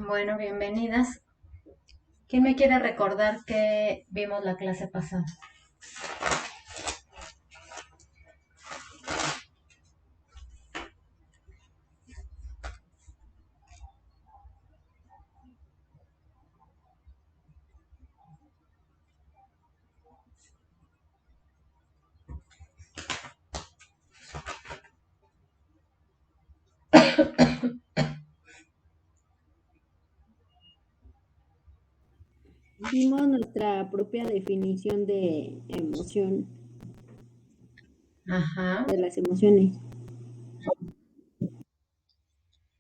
Bueno, bienvenidas. ¿Quién me quiere recordar que vimos la clase pasada? Vimos nuestra propia definición de emoción, Ajá. de las emociones.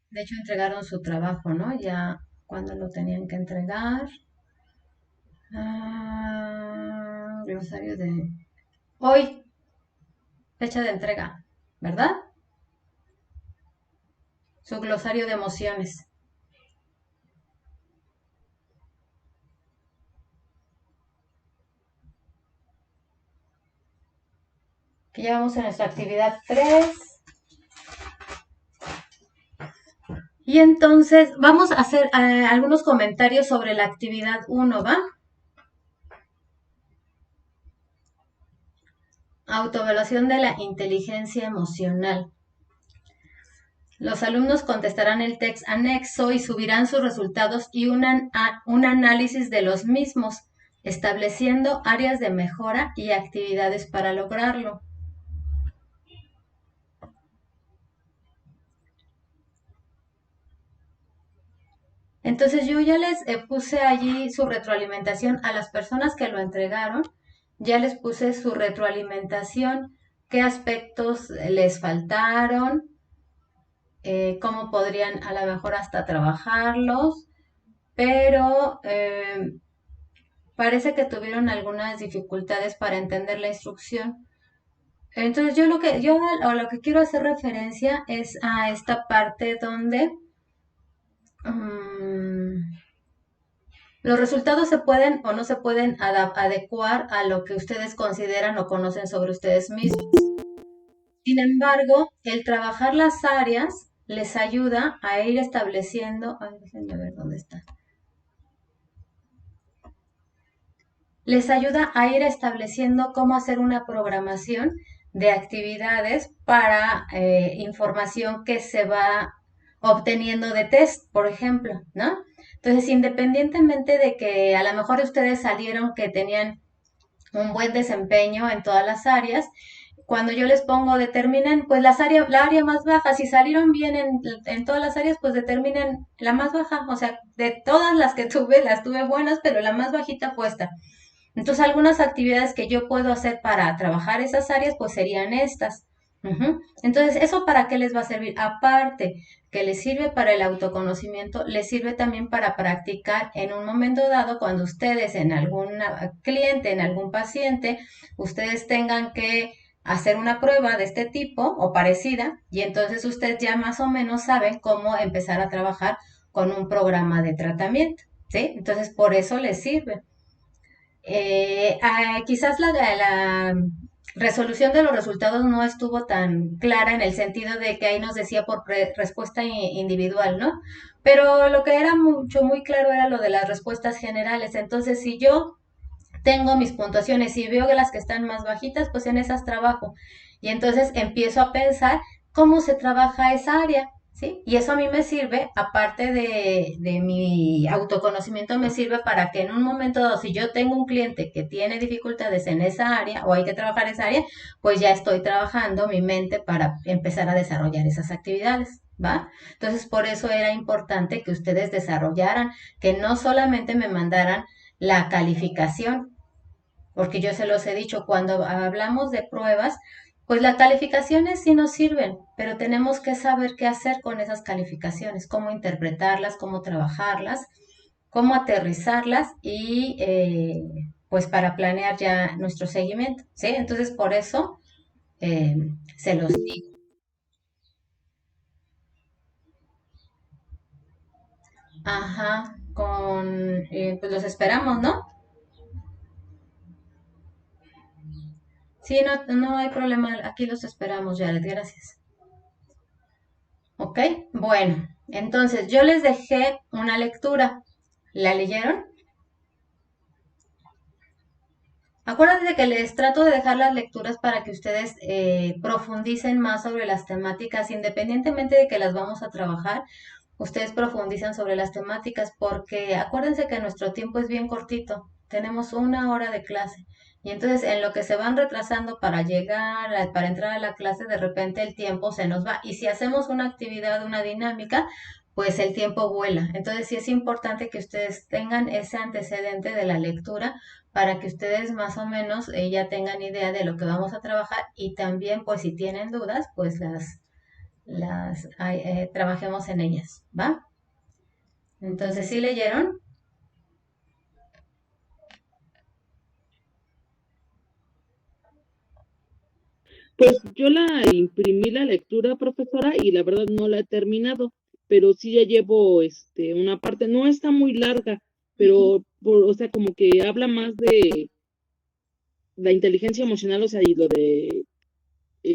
De hecho, entregaron su trabajo, ¿no? Ya cuando lo tenían que entregar. Glosario de... Hoy, fecha de entrega, ¿verdad? Su glosario de emociones. Que ya vamos en nuestra actividad 3. Y entonces vamos a hacer algunos comentarios sobre la actividad 1, ¿va? Autoevaluación de la inteligencia emocional. Los alumnos contestarán el text anexo y subirán sus resultados y un análisis de los mismos, estableciendo áreas de mejora y actividades para lograrlo. Entonces yo ya les puse allí su retroalimentación a las personas que lo entregaron, ya les puse su retroalimentación, qué aspectos les faltaron, cómo podrían a lo mejor hasta trabajarlos, pero parece que tuvieron algunas dificultades para entender la instrucción. Entonces yo a lo que quiero hacer referencia es a esta parte donde um, los resultados se pueden o no se pueden adecuar a lo que ustedes consideran o conocen sobre ustedes mismos. Sin embargo, el trabajar las áreas les ayuda a ir estableciendo, ay, déjenme ver dónde está. Les ayuda a ir estableciendo cómo hacer una programación de actividades para información que se va obteniendo de test, por ejemplo, ¿no? Entonces, independientemente de que a lo mejor ustedes salieron que tenían un buen desempeño en todas las áreas, cuando yo les pongo determinen, pues la área más baja, si salieron bien en todas las áreas, pues determinen la más baja, o sea, de todas las que tuve, las tuve buenas, pero la más bajita fue esta. Entonces, algunas actividades que yo puedo hacer para trabajar esas áreas, pues serían estas. Entonces, ¿eso para qué les va a servir? Aparte que les sirve para el autoconocimiento, les sirve también para practicar en un momento dado cuando ustedes en algún cliente, en algún paciente, ustedes tengan que hacer una prueba de este tipo o parecida y entonces ustedes ya más o menos saben cómo empezar a trabajar con un programa de tratamiento, ¿sí? Entonces, por eso les sirve. Quizás la resolución de los resultados no estuvo tan clara en el sentido de que ahí nos decía por respuesta individual, ¿no? Pero lo que era muy claro era lo de las respuestas generales. Entonces, si yo tengo mis puntuaciones y veo que las que están más bajitas, pues en esas trabajo. Y entonces empiezo a pensar cómo se trabaja esa área, ¿sí? Y eso a mí me sirve, aparte de mi autoconocimiento, me sirve para que en un momento dado, si yo tengo un cliente que tiene dificultades en esa área o hay que trabajar esa área, pues ya estoy trabajando mi mente para empezar a desarrollar esas actividades. ¿Va? Entonces, por eso era importante que ustedes desarrollaran, que no solamente me mandaran la calificación, porque yo se los he dicho, cuando hablamos de pruebas, pues las calificaciones sí nos sirven, pero tenemos que saber qué hacer con esas calificaciones, cómo interpretarlas, cómo trabajarlas, cómo aterrizarlas y pues para planear ya nuestro seguimiento, ¿sí? Entonces por eso eh, se los digo. Ajá, pues los esperamos, ¿no? Sí, no, no hay problema, aquí los esperamos, Jared, gracias. ¿Ok? Bueno, entonces yo les dejé una lectura. ¿La leyeron? Acuérdense que les trato de dejar las lecturas para que ustedes profundicen más sobre las temáticas, independientemente de que las vamos a trabajar, ustedes profundizan sobre las temáticas porque acuérdense que nuestro tiempo es bien cortito, tenemos 1 hora de clase y entonces en lo que se van retrasando para llegar, para entrar a la clase, de repente el tiempo se nos va y si hacemos una actividad, una dinámica, pues el tiempo vuela. Entonces sí es importante que ustedes tengan ese antecedente de la lectura para que ustedes más o menos ya tengan idea de lo que vamos a trabajar y también pues si tienen dudas pues trabajemos en ellas, ¿va? Entonces, ¿sí leyeron? Pues yo la imprimí la lectura, profesora, y la verdad no la he terminado, pero sí ya llevo una parte, no está muy larga, pero o sea, como que habla más de la inteligencia emocional, o sea, y lo de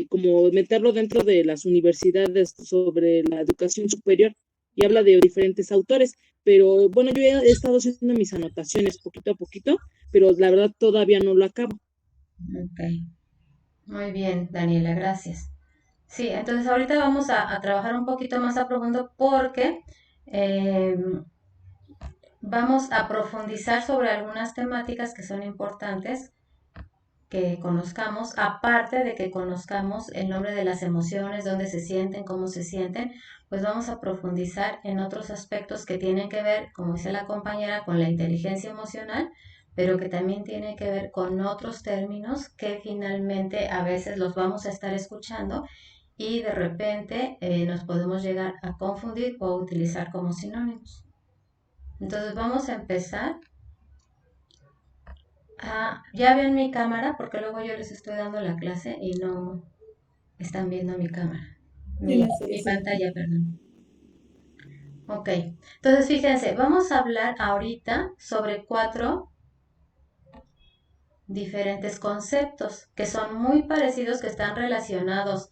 como meterlo dentro de las universidades sobre la educación superior y habla de diferentes autores, pero bueno, yo he estado haciendo mis anotaciones poquito a poquito, pero la verdad todavía no lo acabo. Ok, muy bien, Daniela, gracias. Sí, entonces ahorita vamos a trabajar un poquito más a profundo porque eh, vamos a profundizar sobre algunas temáticas que son importantes que conozcamos, aparte de que conozcamos el nombre de las emociones, dónde se sienten, cómo se sienten, pues vamos a profundizar en otros aspectos que tienen que ver, como dice la compañera, con la inteligencia emocional, pero que también tiene que ver con otros términos que finalmente a veces los vamos a estar escuchando y de repente nos podemos llegar a confundir o utilizar como sinónimos. Entonces vamos a empezar. Ya ven mi cámara porque luego yo les estoy dando la clase y no están viendo mi cámara. Sí, Mi sí. pantalla, perdón. Ok, entonces fíjense, vamos a hablar ahorita sobre 4 diferentes conceptos que son muy parecidos, que están relacionados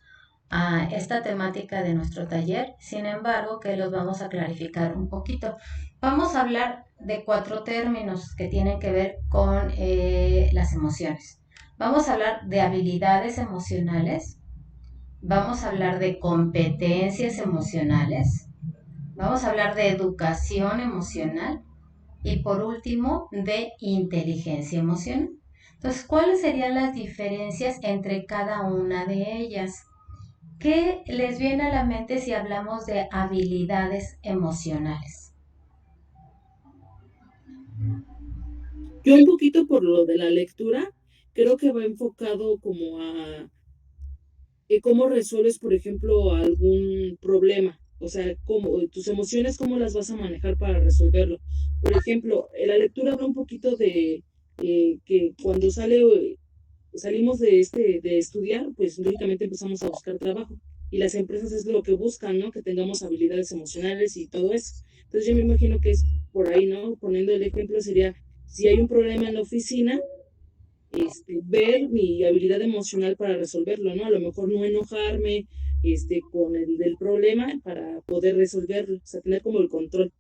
a esta temática de nuestro taller, sin embargo, que los vamos a clarificar un poquito. Vamos a hablar de 4 términos que tienen que ver con las emociones. Vamos a hablar de habilidades emocionales, vamos a hablar de competencias emocionales, vamos a hablar de educación emocional y por último de inteligencia emocional. Entonces, ¿cuáles serían las diferencias entre cada una de ellas? ¿Qué les viene a la mente si hablamos de habilidades emocionales? Yo un poquito por lo de la lectura, creo que va enfocado como a cómo resuelves, por ejemplo, algún problema. O sea, cómo, tus emociones, cómo las vas a manejar para resolverlo. Por ejemplo, la lectura habla un poquito de que cuando salimos de estudiar, pues lógicamente empezamos a buscar trabajo. Y las empresas es lo que buscan, ¿no? Que tengamos habilidades emocionales y todo eso. Entonces yo me imagino que es por ahí, ¿no? Poniendo el ejemplo sería, si hay un problema en la oficina, ver mi habilidad emocional para resolverlo, ¿no? A lo mejor no enojarme, con el del problema para poder resolverlo, o sea, tener como el control.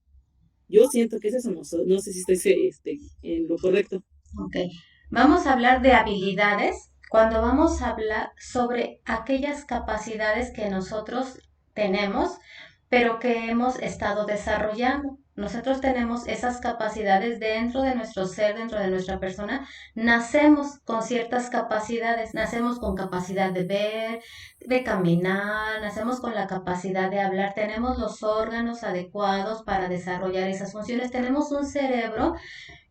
Yo siento que es eso, no, no sé si estoy, en lo correcto. Ok, vamos a hablar de habilidades cuando vamos a hablar sobre aquellas capacidades que nosotros tenemos, pero que hemos estado desarrollando. Nosotros tenemos esas capacidades dentro de nuestro ser, dentro de nuestra persona. Nacemos con ciertas capacidades, nacemos con capacidad de ver, de caminar, nacemos con la capacidad de hablar, tenemos los órganos adecuados para desarrollar esas funciones, tenemos un cerebro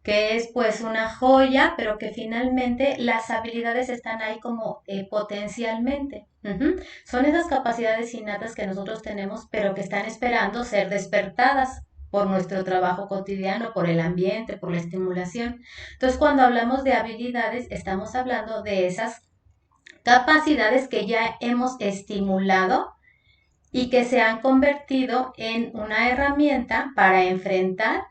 que es pues una joya, pero que finalmente las habilidades están ahí como potencialmente. Son esas capacidades innatas que nosotros tenemos, pero que están esperando ser despertadas por nuestro trabajo cotidiano, por el ambiente, por la estimulación. Entonces, cuando hablamos de habilidades, estamos hablando de esas capacidades que ya hemos estimulado y que se han convertido en una herramienta para enfrentar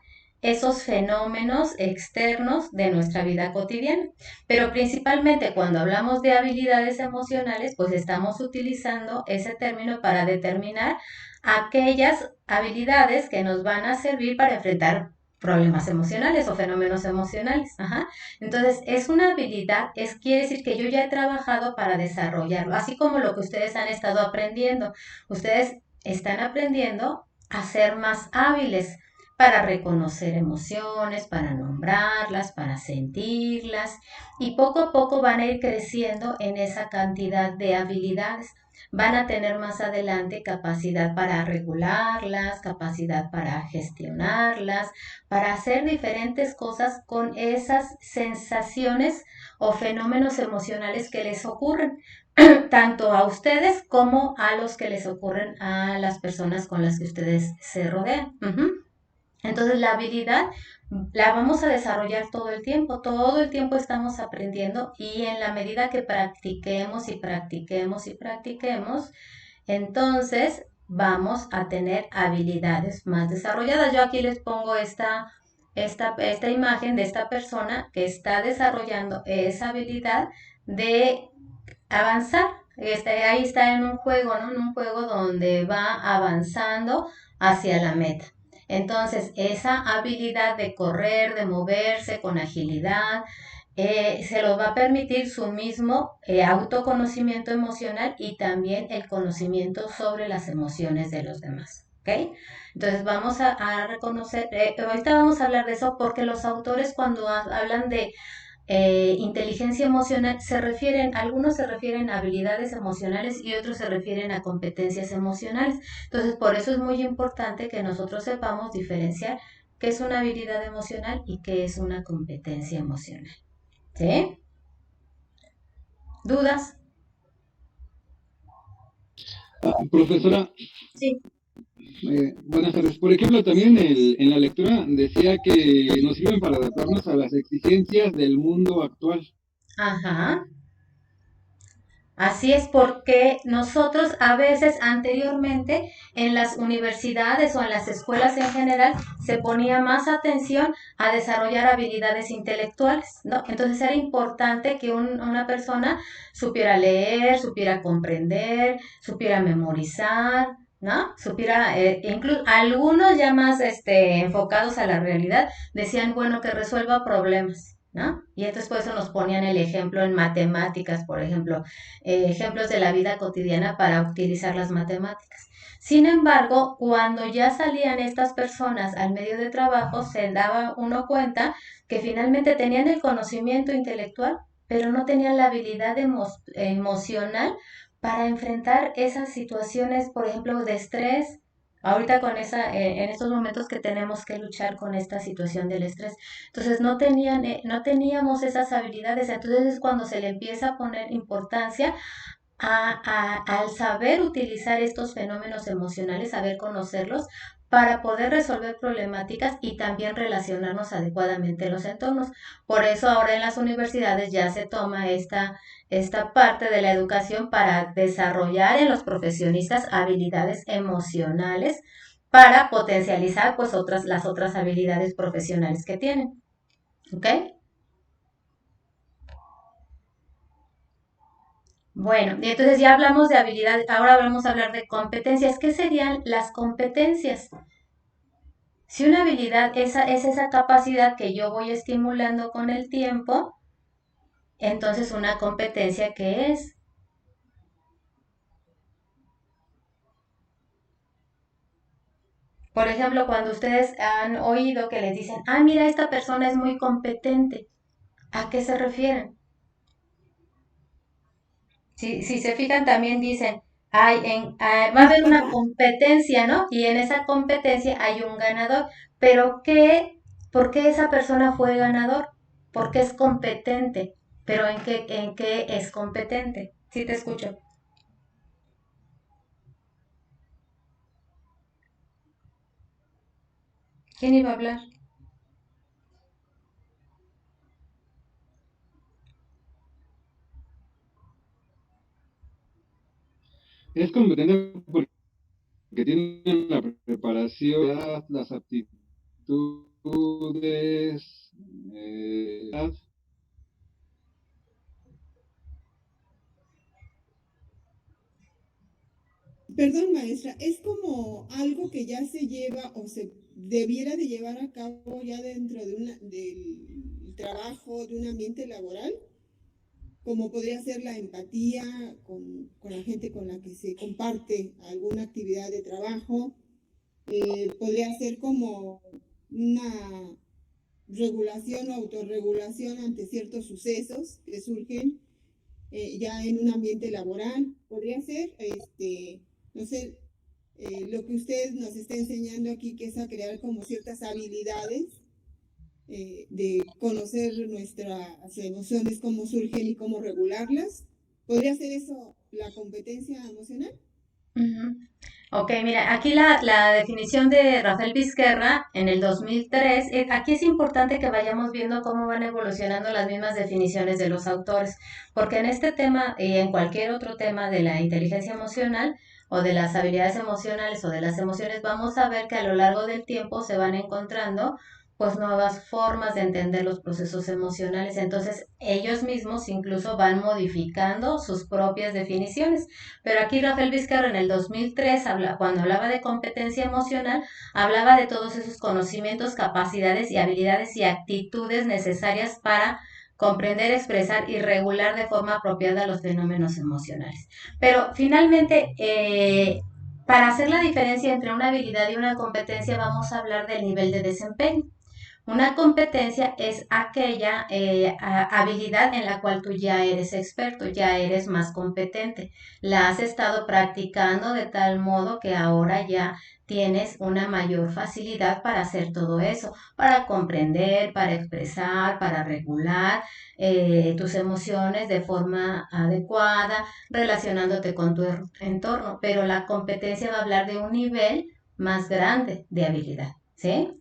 esos fenómenos externos de nuestra vida cotidiana. Pero principalmente cuando hablamos de habilidades emocionales, pues estamos utilizando ese término para determinar aquellas habilidades que nos van a servir para enfrentar problemas emocionales o fenómenos emocionales. Ajá. Entonces, es una habilidad, quiere decir que yo ya he trabajado para desarrollarlo, así como lo que ustedes han estado aprendiendo. Ustedes están aprendiendo a ser más hábiles para reconocer emociones, para nombrarlas, para sentirlas y poco a poco van a ir creciendo en esa cantidad de habilidades. Van a tener más adelante capacidad para regularlas, capacidad para gestionarlas, para hacer diferentes cosas con esas sensaciones o fenómenos emocionales que les ocurren, tanto a ustedes como a los que les ocurren a las personas con las que ustedes se rodean. Entonces la habilidad la vamos a desarrollar todo el tiempo estamos aprendiendo y en la medida que practiquemos y practiquemos y practiquemos, entonces vamos a tener habilidades más desarrolladas. Yo aquí les pongo esta imagen de esta persona que está desarrollando esa habilidad de avanzar. Ahí está en un juego, ¿no? En un juego donde va avanzando hacia la meta. Entonces, esa habilidad de correr, de moverse con agilidad, se lo va a permitir su mismo autoconocimiento emocional y también el conocimiento sobre las emociones de los demás. ¿Ok? Entonces vamos a reconocer, ahorita vamos a hablar de eso porque los autores cuando hablan de inteligencia emocional algunos se refieren a habilidades emocionales y otros se refieren a competencias emocionales. Entonces, por eso es muy importante que nosotros sepamos diferenciar qué es una habilidad emocional y qué es una competencia emocional. ¿Sí? ¿Dudas? Profesora, Sí. buenas tardes. Por ejemplo, también en la lectura decía que nos sirven para adaptarnos a las exigencias del mundo actual. Ajá. Así es porque nosotros a veces anteriormente en las universidades o en las escuelas en general se ponía más atención a desarrollar habilidades intelectuales, ¿no? Entonces era importante que una persona supiera leer, supiera comprender, supiera memorizar, ¿no? Supiera, incluso algunos ya más enfocados a la realidad decían, bueno, que resuelva problemas, ¿no? Y entonces por eso nos ponían el ejemplo en matemáticas, por ejemplo, ejemplos de la vida cotidiana para utilizar las matemáticas. Sin embargo, cuando ya salían estas personas al medio de trabajo, se daba uno cuenta que finalmente tenían el conocimiento intelectual, pero no tenían la habilidad emocional para enfrentar esas situaciones, por ejemplo, de estrés. Ahorita en estos momentos que tenemos que luchar con esta situación del estrés. Entonces no teníamos esas habilidades. Entonces es cuando se le empieza a poner importancia al saber utilizar estos fenómenos emocionales, saber conocerlos para poder resolver problemáticas y también relacionarnos adecuadamente en los entornos. Por eso ahora en las universidades ya se toma esta parte de la educación para desarrollar en los profesionistas habilidades emocionales para potencializar pues las otras habilidades profesionales que tienen. ¿Ok? Bueno, y entonces ya hablamos de habilidades, ahora vamos a hablar de competencias. ¿Qué serían las competencias? Si una habilidad es esa capacidad que yo voy estimulando con el tiempo, entonces una competencia ¿qué es? Por ejemplo, cuando ustedes han oído que les dicen, ah, mira, esta persona es muy competente, ¿a qué se refieren? Si se fijan, también dicen, va a haber una competencia, ¿no? Y en esa competencia hay un ganador. Pero ¿por qué esa persona fue ganador? Porque es competente. Pero en qué es competente? Sí, te escucho. ¿Quién iba a hablar? Es competente porque tienen la preparación, las aptitudes actitudes, Perdón, maestra, es como algo que ya se lleva o se debiera de llevar a cabo ya dentro de del trabajo, de un ambiente laboral, como podría ser la empatía con la gente con la que se comparte alguna actividad de trabajo. Podría ser como una regulación o autorregulación ante ciertos sucesos que surgen ya en un ambiente laboral. Podría ser, no sé, lo que usted nos está enseñando aquí, que es a crear como ciertas habilidades de conocer nuestras emociones, cómo surgen y cómo regularlas. ¿Podría ser eso la competencia emocional? Ujú. Ok, mira, aquí la definición de Rafael Vizquerra en el 2003, aquí es importante que vayamos viendo cómo van evolucionando las mismas definiciones de los autores, porque en este tema y en cualquier otro tema de la inteligencia emocional o de las habilidades emocionales o de las emociones, vamos a ver que a lo largo del tiempo se van encontrando pues nuevas formas de entender los procesos emocionales. Entonces, ellos mismos incluso van modificando sus propias definiciones. Pero aquí Rafael Vizcarra en el 2003, cuando hablaba de competencia emocional, hablaba de todos esos conocimientos, capacidades y habilidades y actitudes necesarias para comprender, expresar y regular de forma apropiada los fenómenos emocionales. Pero finalmente, para hacer la diferencia entre una habilidad y una competencia, vamos a hablar del nivel de desempeño. Una competencia es aquella habilidad en la cual tú ya eres experto, ya eres más competente. La has estado practicando de tal modo que ahora ya tienes una mayor facilidad para hacer todo eso, para comprender, para expresar, para regular tus emociones de forma adecuada, relacionándote con tu entorno. Pero la competencia va a hablar de un nivel más grande de habilidad, ¿sí?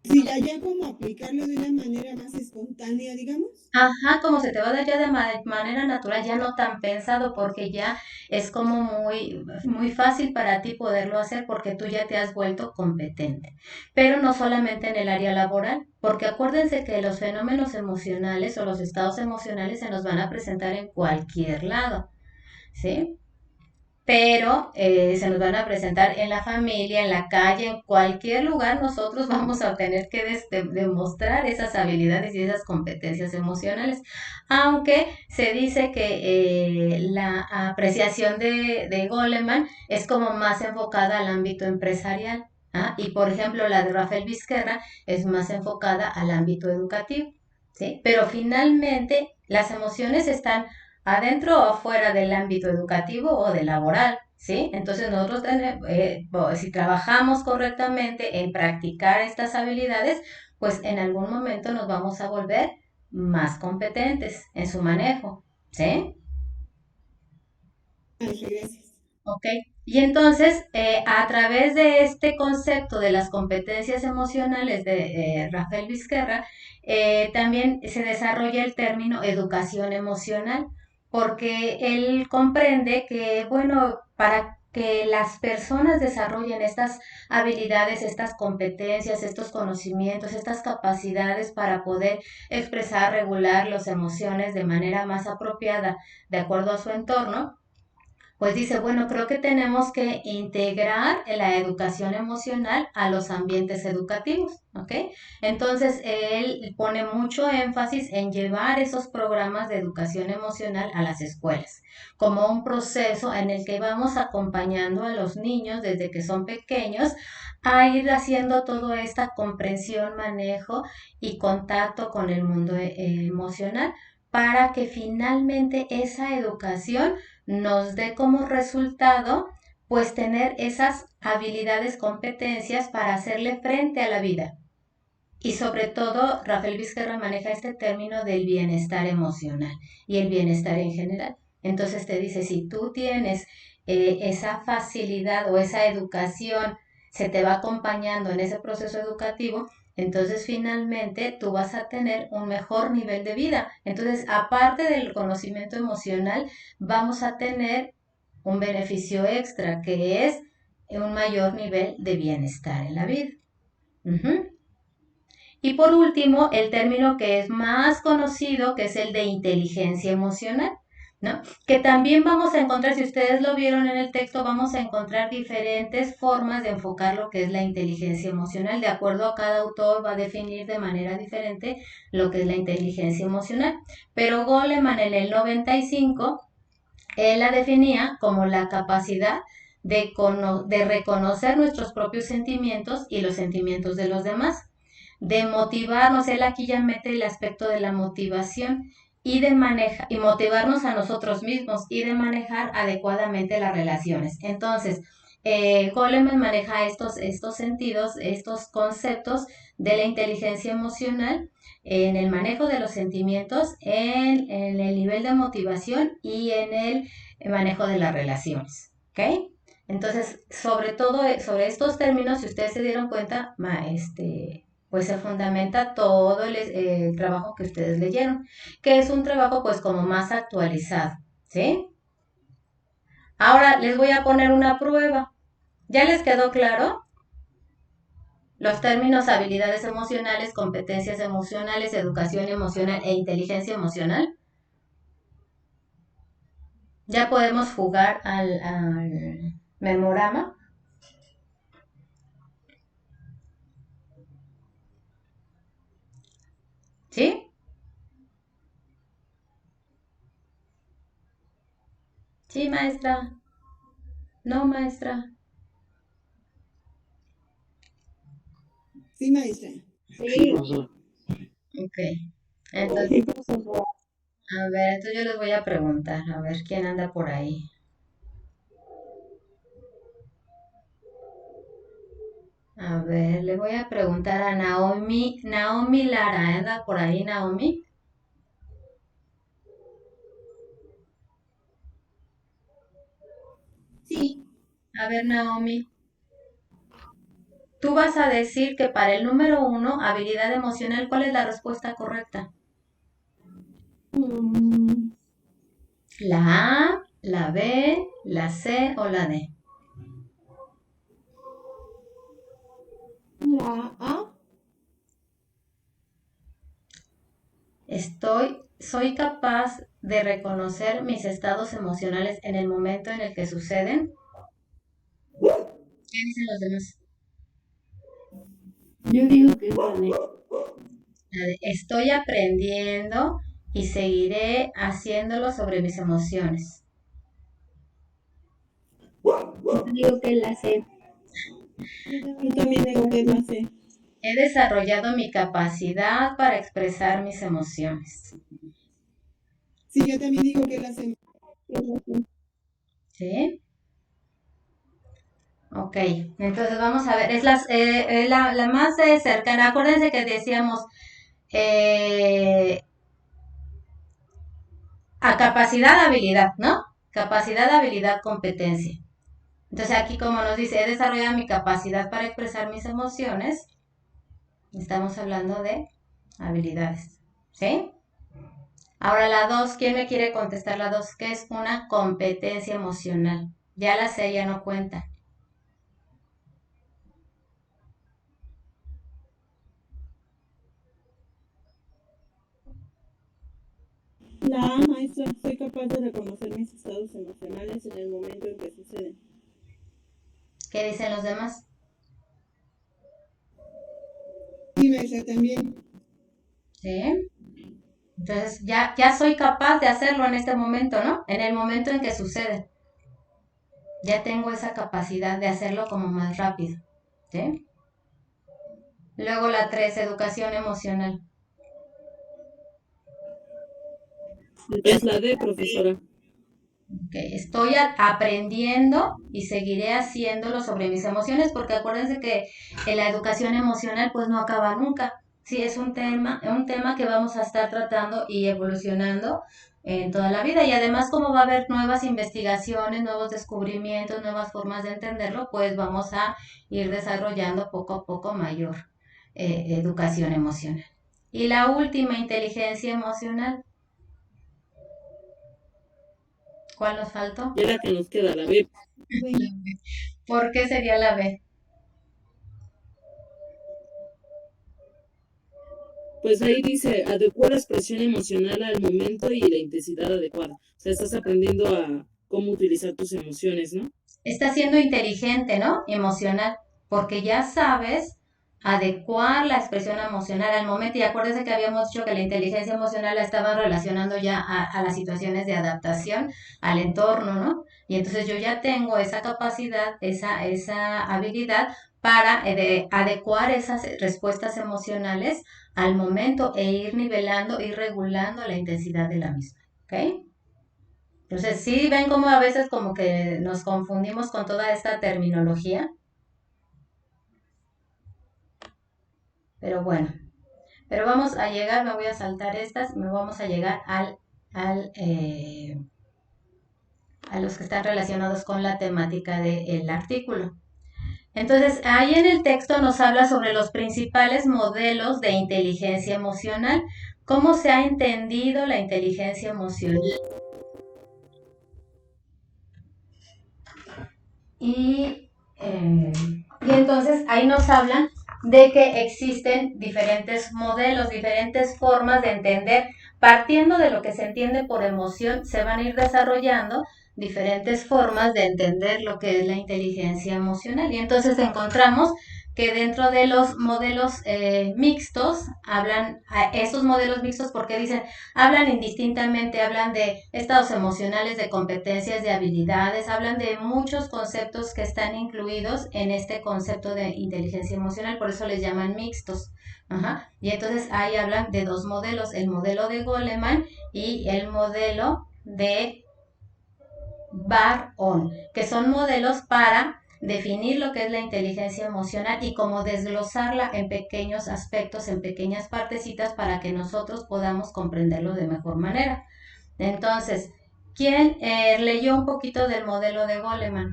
Sí, ya como aplicarlo de una manera más espontánea, digamos. Ajá, como se te va a dar ya de manera natural, ya no tan pensado, porque ya es como muy fácil para ti poderlo hacer porque tú ya te has vuelto competente. Pero no solamente en el área laboral, porque acuérdense que los fenómenos emocionales o los estados emocionales se nos van a presentar en cualquier lado, ¿sí? Pero se nos van a presentar en la familia, en la calle, en cualquier lugar, nosotros vamos a tener que demostrar esas habilidades y esas competencias emocionales. Aunque se dice que la apreciación de Goleman es como más enfocada al ámbito empresarial. ¿Ah? Y por ejemplo, la de Rafael Vizquerra es más enfocada al ámbito educativo. ¿Sí? Pero finalmente las emociones están adentro o afuera del ámbito educativo o de laboral, ¿sí? Entonces nosotros tenemos, si trabajamos correctamente en practicar estas habilidades, pues en algún momento nos vamos a volver más competentes en su manejo, ¿sí? Gracias. Ok. Y entonces, a través de este concepto de las competencias emocionales de Rafael Vizquerra, también se desarrolla el término educación emocional, porque él comprende que, bueno, para que las personas desarrollen estas habilidades, estas competencias, estos conocimientos, estas capacidades para poder expresar, regular las emociones de manera más apropiada de acuerdo a su entorno, pues dice, bueno, creo que tenemos que integrar la educación emocional a los ambientes educativos, ¿ok? Entonces, él pone mucho énfasis en llevar esos programas de educación emocional a las escuelas, como un proceso en el que vamos acompañando a los niños desde que son pequeños a ir haciendo toda esta comprensión, manejo y contacto con el mundo emocional para que finalmente esa educación nos dé como resultado pues tener esas habilidades, competencias para hacerle frente a la vida. Y sobre todo, Rafael Vizquerra maneja este término del bienestar emocional y el bienestar en general. Entonces te dice, si tú tienes esa facilidad o esa educación, se te va acompañando en ese proceso educativo, entonces finalmente tú vas a tener un mejor nivel de vida. Entonces, aparte del conocimiento emocional, vamos a tener un beneficio extra que es un mayor nivel de bienestar en la vida. Ujú. Y por último, el término que es más conocido, que es el de inteligencia emocional, ¿no? Que también vamos a encontrar, si ustedes lo vieron en el texto, vamos a encontrar diferentes formas de enfocar lo que es la inteligencia emocional. De acuerdo a cada autor va a definir de manera diferente lo que es la inteligencia emocional. Pero Goleman en el 95, él la definía como la capacidad de reconocer nuestros propios sentimientos y los sentimientos de los demás, de motivarnos, él aquí ya mete el aspecto de la motivación y de manejar y motivarnos a nosotros mismos y de manejar adecuadamente las relaciones. Entonces, Goleman maneja estos sentidos, estos conceptos de la inteligencia emocional en el manejo de los sentimientos, en el nivel de motivación y en el manejo de las relaciones. ¿Ok? Entonces, sobre todo, sobre estos términos, si ustedes se dieron cuenta, pues se fundamenta todo el trabajo que ustedes leyeron, que es un trabajo pues como más actualizado, ¿sí? Ahora les voy a poner una prueba. ¿Ya les quedó claro? Los términos habilidades emocionales, competencias emocionales, educación emocional e inteligencia emocional. Ya podemos jugar al memorama. ¿Sí? Sí, maestra. No, maestra. Sí, maestra. Sí, Sí, profesor. Ok. Entonces, sí, profesora. a ver, entonces yo les voy a preguntar, a ver quién anda por ahí. A ver, le voy a preguntar a Naomi Lara, ¿anda por ahí Naomi? Sí. A ver, Naomi, tú vas a decir que para el número 1, habilidad emocional, ¿cuál es la respuesta correcta? Mm, ¿La A, la B, la C o la D? La A. Soy capaz de reconocer mis estados emocionales en el momento en el que suceden. ¿Qué dicen los demás? Yo digo que es la D. La de, estoy aprendiendo y seguiré haciéndolo sobre mis emociones. Yo digo que es la C. Yo también digo que es la C. He desarrollado mi capacidad para expresar mis emociones. Sí, yo también digo que es la C. Es la C. ¿Sí? Ok, entonces vamos a ver, es la más cercana. Acuérdense que decíamos eh, a capacidad, habilidad, ¿no? Capacidad, habilidad, competencia. Entonces aquí como nos dice, he desarrollado mi capacidad para expresar mis emociones. Estamos hablando de habilidades, ¿sí? Ahora la 2, ¿quién me quiere contestar la 2? ¿Qué es una competencia emocional? Ya la sé, ya no cuenta. La A, maestra, soy capaz de reconocer mis estados emocionales en el momento en que suceden. ¿Qué dicen los demás? Sí, maestra, también. ¿Sí? Entonces ya soy capaz de hacerlo en este momento, ¿no? En el momento en que sucede. Ya tengo esa capacidad de hacerlo como más rápido, ¿sí? Luego la 3, educación emocional. Es la D, profesora. Okay. Estoy aprendiendo y seguiré haciéndolo sobre mis emociones porque acuérdense que la educación emocional pues no acaba nunca. Sí, es un tema que vamos a estar tratando y evolucionando en toda la vida y además como va a haber nuevas investigaciones, nuevos descubrimientos, nuevas formas de entenderlo, pues vamos a ir desarrollando poco a poco mayor educación emocional. Y la última, inteligencia emocional. ¿Cuál nos faltó? Ya la que nos queda, la B. B. ¿Por qué sería la B? Pues ahí dice, adecua la expresión emocional al momento y la intensidad adecuada. O sea, estás aprendiendo a cómo utilizar tus emociones, ¿no? Estás siendo inteligente, ¿no? Emocional, porque ya sabes adecuar la expresión emocional al momento. Y acuérdense que habíamos dicho que la inteligencia emocional la estaban relacionando ya a las situaciones de adaptación al entorno, ¿no? Y entonces yo ya tengo esa capacidad, esa habilidad para adecuar esas respuestas emocionales al momento e ir nivelando, ir regulando la intensidad de la misma, ¿ok? Entonces, sí ven como a veces como que nos confundimos con toda esta terminología, pero bueno, pero vamos a llegar, me voy a saltar estas, me vamos a llegar al, a los que están relacionados con la temática del artículo. Entonces, ahí en el texto nos habla sobre los principales modelos de inteligencia emocional, cómo se ha entendido la inteligencia emocional. Y, eh, y entonces ahí nos hablan de que existen diferentes modelos, diferentes formas de entender, partiendo de lo que se entiende por emoción, se van a ir desarrollando diferentes formas de entender lo que es la inteligencia emocional. Y entonces encontramos que dentro de los modelos mixtos, hablan, a esos modelos mixtos, porque dicen, hablan indistintamente, hablan de estados emocionales, de competencias, de habilidades, hablan de muchos conceptos que están incluidos en este concepto de inteligencia emocional, por eso les llaman mixtos. Ajá. Y entonces ahí hablan de dos modelos, el modelo de Goleman y el modelo de Bar-On, que son modelos para definir lo que es la inteligencia emocional y cómo desglosarla en pequeños aspectos, en pequeñas partecitas para que nosotros podamos comprenderlo de mejor manera. Entonces, ¿quién leyó un poquito del modelo de Goleman?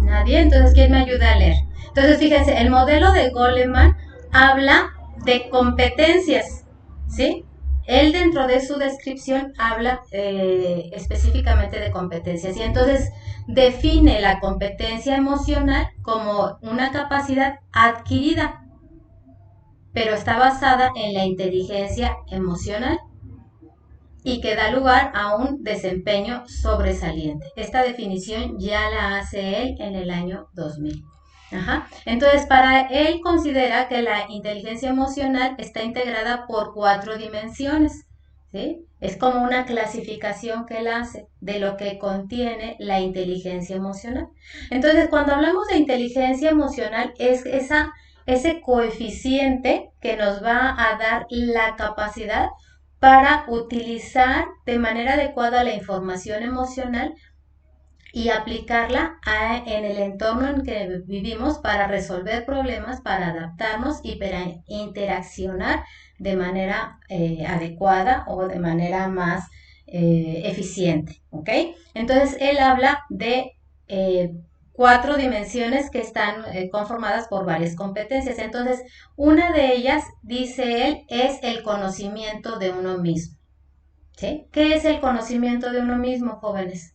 Nadie, entonces, ¿quién me ayuda a leer? Entonces, fíjense, el modelo de Goleman habla de competencias, ¿sí? Él dentro de su descripción habla específicamente de competencias y entonces define la competencia emocional como una capacidad adquirida, pero está basada en la inteligencia emocional y que da lugar a un desempeño sobresaliente. Esta definición ya la hace él en el año 2000. Ajá. Entonces, para él considera que la inteligencia emocional está integrada por 4 dimensiones. ¿Sí? Es como una clasificación que él hace de lo que contiene la inteligencia emocional. Entonces, cuando hablamos de inteligencia emocional, es ese coeficiente que nos va a dar la capacidad para utilizar de manera adecuada la información emocional y aplicarla en el entorno en que vivimos para resolver problemas, para adaptarnos y para interaccionar de manera adecuada o de manera más eficiente, ¿ok? Entonces él habla de 4 dimensiones que están conformadas por varias competencias. Entonces, una de ellas, dice él, es el conocimiento de uno mismo. ¿Sí? ¿Qué es el conocimiento de uno mismo, jóvenes?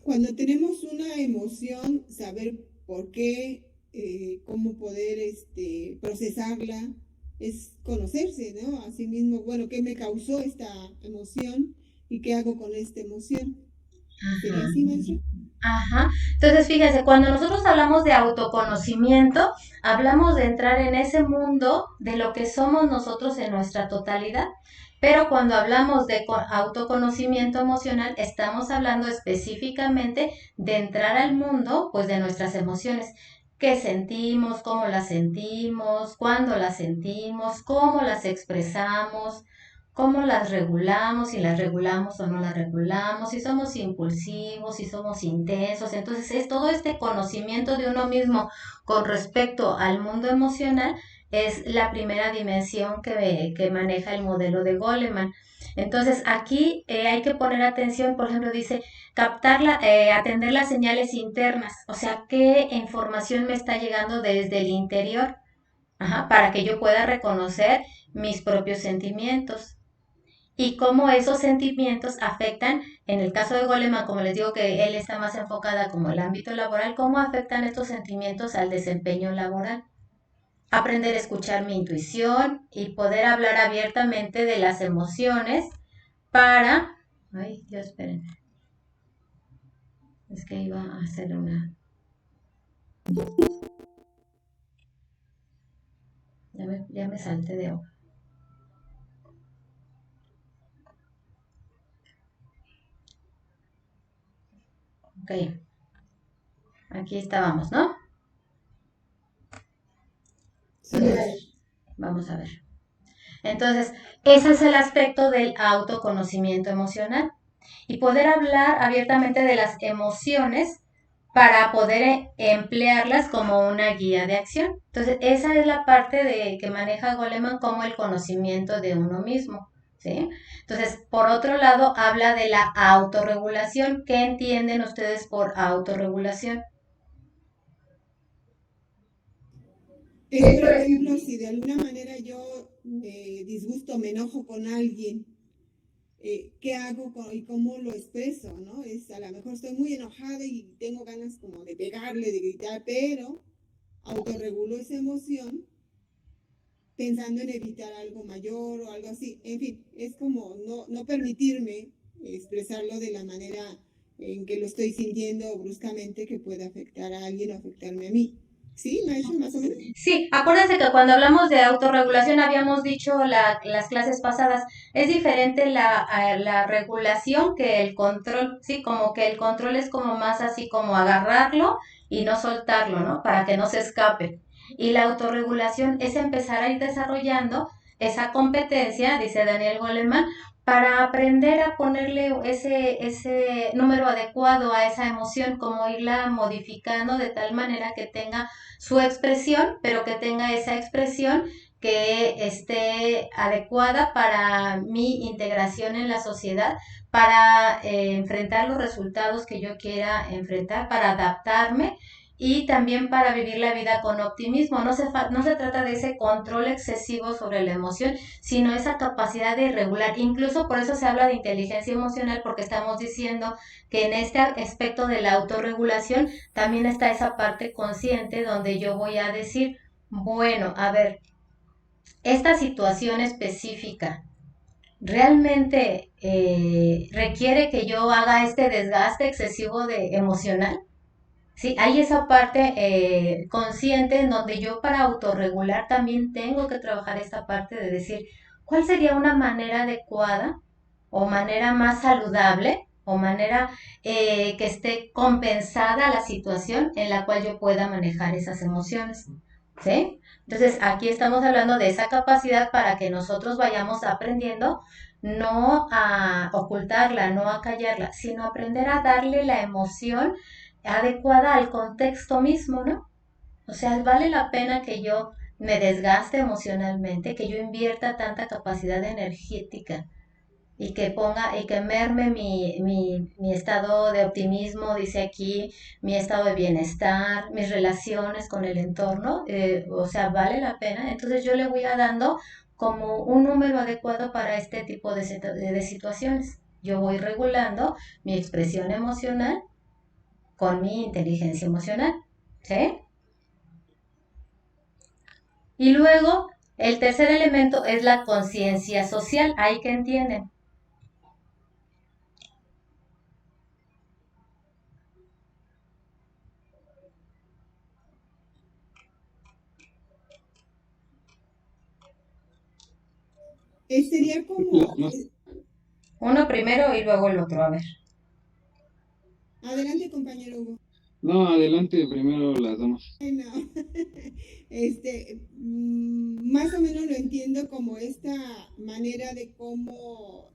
Cuando tenemos una emoción, saber por qué, cómo poder procesarla, es conocerse, ¿no? A sí mismo, bueno, ¿qué me causó esta emoción y qué hago con esta emoción? ¿Sería Ajá. así, maestra? Ajá. Entonces, fíjense, cuando nosotros hablamos de autoconocimiento, hablamos de entrar en ese mundo de lo que somos nosotros en nuestra totalidad. Pero cuando hablamos de autoconocimiento emocional, estamos hablando específicamente de entrar al mundo, pues, de nuestras emociones. ¿Qué sentimos? ¿Cómo las sentimos? ¿Cuándo las sentimos? ¿Cómo las expresamos? ¿Cómo las regulamos? Si las regulamos o no las regulamos, si somos impulsivos, si somos intensos. Entonces es todo este conocimiento de uno mismo con respecto al mundo emocional es la primera dimensión que maneja el modelo de Goleman. Entonces, aquí hay que poner atención, por ejemplo, dice, atender las señales internas, o sea, qué información me está llegando desde el interior, ajá, para que yo pueda reconocer mis propios sentimientos y cómo esos sentimientos afectan, en el caso de Goleman, como les digo que él está más enfocada como el ámbito laboral, cómo afectan estos sentimientos al desempeño laboral. Aprender a escuchar mi intuición y poder hablar abiertamente de las emociones para... Ay, Dios, esperen. Es que iba a hacer una... Ya me salté de hoja. Ok, aquí estábamos, ¿no? Sí, Vamos a ver. Entonces, ese es el aspecto del autoconocimiento emocional y poder hablar abiertamente de las emociones para poder emplearlas como una guía de acción. Entonces, esa es la parte que maneja Goleman como el conocimiento de uno mismo. ¿Sí? Entonces, por otro lado, habla de la autorregulación. ¿Qué entienden ustedes por autorregulación? es por ejemplo, si de alguna manera yo me disgusto, me enojo con alguien, qué hago y cómo lo expreso, ¿no? A lo mejor estoy muy enojada y tengo ganas como de pegarle, de gritar, pero autorregulo esa emoción pensando en evitar algo mayor o algo así. En fin, es como no permitirme expresarlo de la manera en que lo estoy sintiendo bruscamente que puede afectar a alguien o afectarme a mí. ¿Sí, maestro, más o menos? Sí, acuérdense que cuando hablamos de autorregulación habíamos dicho las clases pasadas, es diferente la regulación que el control, sí, como que el control es como más así como agarrarlo y no soltarlo, ¿no? Para que no se escape. Y la autorregulación es empezar a ir desarrollando esa competencia, dice Daniel Goleman, para aprender a ponerle ese número adecuado a esa emoción, como irla modificando de tal manera que tenga su expresión, pero que tenga esa expresión que esté adecuada para mi integración en la sociedad, para enfrentar los resultados que yo quiera enfrentar, para adaptarme y también para vivir la vida con optimismo. No se trata de ese control excesivo sobre la emoción, sino esa capacidad de regular. Incluso por eso se habla de inteligencia emocional, porque estamos diciendo que en este aspecto de la autorregulación también está esa parte consciente donde yo voy a decir, bueno, a ver, esta situación específica realmente requiere que yo haga este desgaste excesivo de emocional. Sí, hay esa parte consciente en donde yo para autorregular también tengo que trabajar esta parte de decir cuál sería una manera adecuada o manera más saludable o manera que esté compensada la situación en la cual yo pueda manejar esas emociones. ¿Sí? Entonces aquí estamos hablando de esa capacidad para que nosotros vayamos aprendiendo no a ocultarla, no a callarla, sino aprender a darle la emoción adecuada al contexto mismo, ¿no? O sea, vale la pena que yo me desgaste emocionalmente, que yo invierta tanta capacidad energética y que ponga y que merme mi estado de optimismo, dice aquí, mi estado de bienestar, mis relaciones con el entorno, o sea, vale la pena. Entonces yo le voy a dando como un número adecuado para este tipo de situaciones. Yo voy regulando mi expresión emocional con mi inteligencia emocional, ¿sí? Y luego, el tercer elemento es la conciencia social. ¿Ahí que entienden? Sería como, No, Uno primero y luego el otro, a ver. adelante compañero Hugo. no, adelante, primero las damas. Bueno, más o menos lo entiendo como esta manera de cómo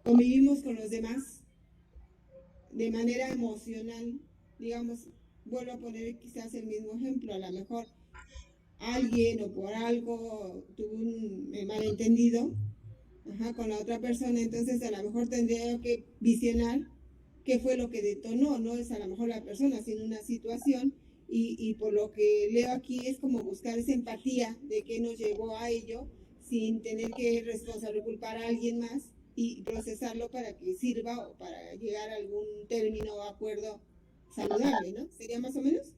convivimos con los demás de manera emocional, digamos, vuelvo a poner quizás el mismo ejemplo, a lo mejor alguien o por algo tuvo un malentendido ajá, con la otra persona, entonces a lo mejor tendría que visionar qué fue lo que detonó, no es a lo mejor la persona, sino una situación, y por lo que leo aquí es como buscar esa empatía de qué nos llevó a ello, sin tener que responsable culpar a alguien más y procesarlo para que sirva o para llegar a algún término o acuerdo saludable, ¿no? ¿Sería más o menos?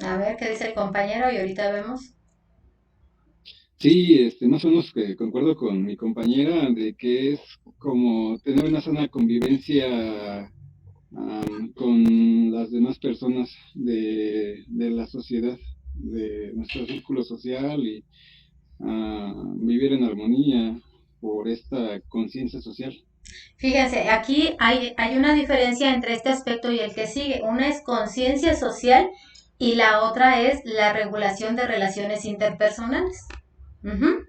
A ver qué dice el compañero y ahorita vemos. Sí, más o menos que concuerdo con mi compañera de que es como tener una sana convivencia con las demás personas de la sociedad, de nuestro círculo social y vivir en armonía por esta conciencia social. Fíjense, aquí hay una diferencia entre este aspecto y el que sigue. Una es conciencia social y la otra es la regulación de relaciones interpersonales. Ujú.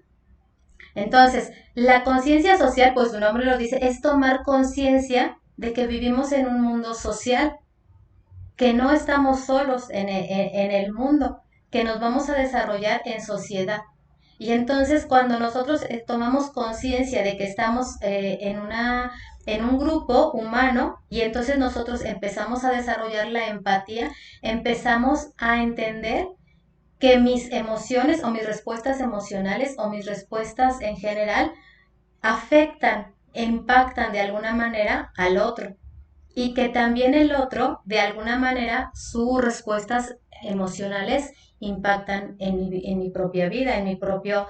Entonces, la conciencia social, pues su nombre lo dice, es tomar conciencia de que vivimos en un mundo social, que no estamos solos en el mundo, que nos vamos a desarrollar en sociedad. Y entonces cuando nosotros tomamos conciencia de que estamos en un grupo humano y entonces nosotros empezamos a desarrollar la empatía, empezamos a entender que mis emociones o mis respuestas emocionales o mis respuestas en general afectan, impactan de alguna manera al otro y que también el otro, de alguna manera, sus respuestas emocionales impactan en mi propia vida, en mi propio